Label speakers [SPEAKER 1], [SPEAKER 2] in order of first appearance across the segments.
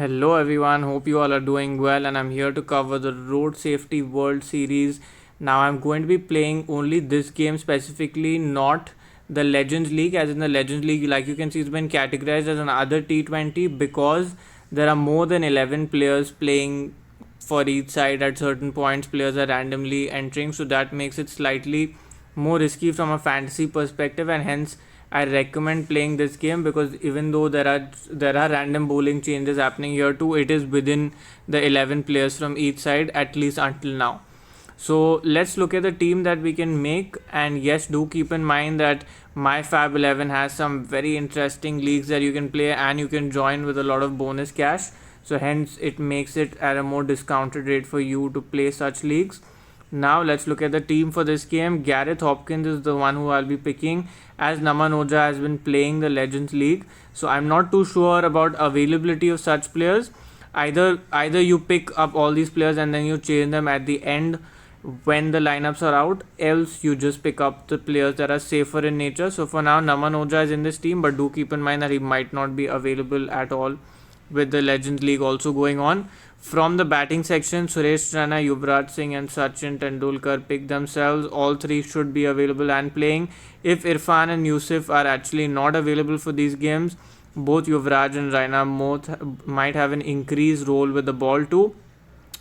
[SPEAKER 1] Hello everyone, hope you all are doing well, and I'm here to cover the Road Safety World Series. Now I'm going to be playing only this game specifically, not the Legends League. As in the Legends League, like you can see, it's been categorized as another T20 because there are more than 11 players playing for each side at certain points. Players are randomly entering, so that makes it slightly more risky from a fantasy perspective, and hence I recommend playing this game because even though there are random bowling changes happening here too, it is within the 11 players from each side, at least until now. So let's look at the team that we can make, and yes, do keep in mind that my Fab 11 has some very interesting leagues that you can play and you can join with a lot of bonus cash. So hence it makes it at a more discounted rate for you to play such leagues. Now let's look at the team for this game. Gareth Hopkins is the one who I'll be picking, as Naman Oja has been playing the Legends League. So I'm not too sure about availability of such players. Either you pick up all these players and then you change them at the end when the lineups are out, else you just pick up the players that are safer in nature. So for now, Naman Oja is in this team, but do keep in mind that he might not be available at all with the Legends League also going on. From the batting section, Suresh Raina, Yuvraj Singh and Sachin Tendulkar pick themselves. All three should be available and playing. If Irfan and Yusuf are actually not available for these games, both Yuvraj and Raina might have an increased role with the ball too.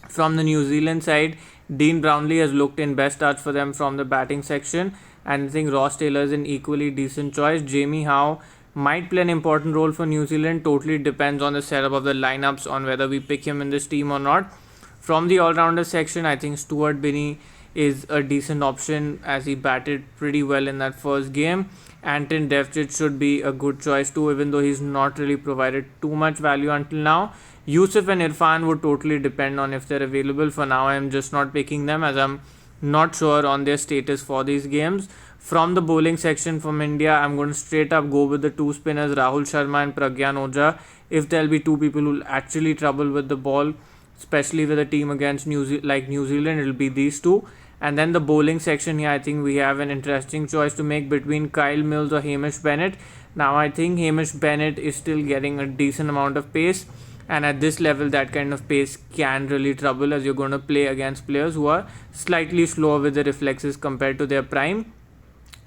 [SPEAKER 1] From the New Zealand side, Dean Brownlee has looked in best touch for them from the batting section, and I think Ross Taylor is an equally decent choice. Jamie Howe might play an important role for New Zealand. Totally depends on the setup of the lineups on whether we pick him in this team or not. From the all-rounder section, I think Stuart Binney is a decent option as he batted pretty well in that first game. Anton Devcich should be a good choice too, even though he's not really provided too much value until now. Yusuf and Irfan would totally depend on if they're available. For now, I'm just not picking them as I'm not sure on their status for these games. From the bowling section from India, I'm going to straight up go with the two spinners Rahul Sharma and Pragyan Oja. If there'll be two people who'll actually trouble with the ball, especially with a team against New Zealand, it'll be these two. And then the bowling section here, I think we have an interesting choice to make between Kyle Mills or Hamish Bennett. Now I think Hamish Bennett is still getting a decent amount of pace, and at this level that kind of pace can really trouble, as you're going to play against players who are slightly slower with the reflexes compared to their prime.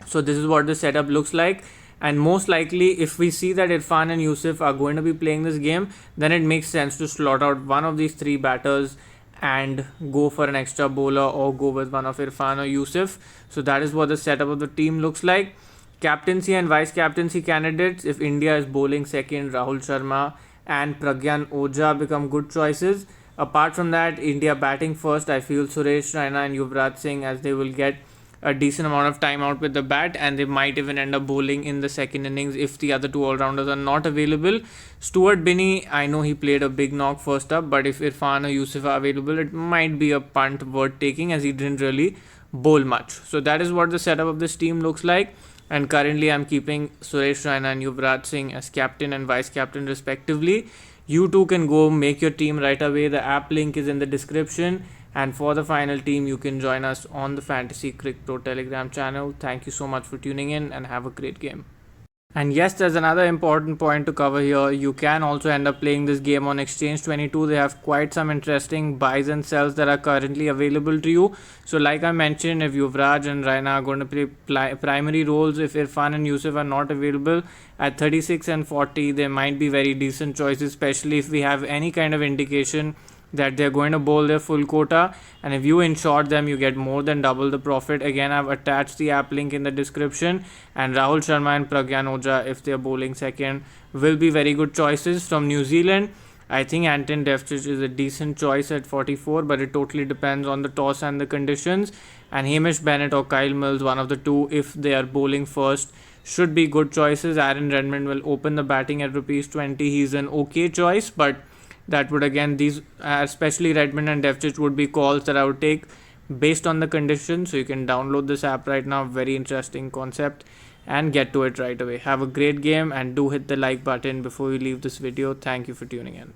[SPEAKER 1] So this is what the setup looks like, and most likely if we see that Irfan and Yusuf are going to be playing this game, then it makes sense to slot out one of these three batters and go for an extra bowler or go with one of Irfan or Yusuf. So that is what the setup of the team looks like. Captaincy and vice captaincy candidates: if India is bowling second, Rahul Sharma and Pragyan Oja become good choices. Apart from that, India batting first, I feel Suresh Raina and Yuvraj Singh, as they will get a decent amount of time out with the bat, and they might even end up bowling in the second innings if the other two all-rounders are not available. Stuart Binney, I know he played a big knock first up, but if Irfan or Yusuf are available, it might be a punt worth taking, as he didn't really bowl much. So that is what the setup of this team looks like, and currently I'm keeping Suresh Raina and Yuvraj Singh as captain and vice captain respectively. You too can go make your team right away. The app link is in the description. And for the final team, you can join us on the Fantasy Cricket Pro Telegram channel. Thank you so much for tuning in and have a great game. And yes, there's another important point to cover here. You can also end up playing this game on Exchange 22. They have quite some interesting buys and sells that are currently available to you. So like I mentioned, if Yuvraj and Raina are going to play primary roles, if Irfan and Yusuf are not available at 36 and 40, they might be very decent choices, especially if we have any kind of indication that they're going to bowl their full quota, and if you insure them, you get more than double the profit. Again, I've attached the app link in the description, and Rahul Sharma and Pragyan Oja, if they're bowling second, will be very good choices. From New Zealand, I think Anton Devcich is a decent choice at 44, but it totally depends on the toss and the conditions. And Hamish Bennett or Kyle Mills, one of the two, if they are bowling first, should be good choices. Aaron Redmond will open the batting at ₹20. He's an okay choice, but that would, again, these especially Redmond and Devcich would be calls that I would take based on the conditions. So you can download this app right now. Very interesting concept, and get to it right away. Have a great game, and do hit the like button before you leave this video. Thank you for tuning in.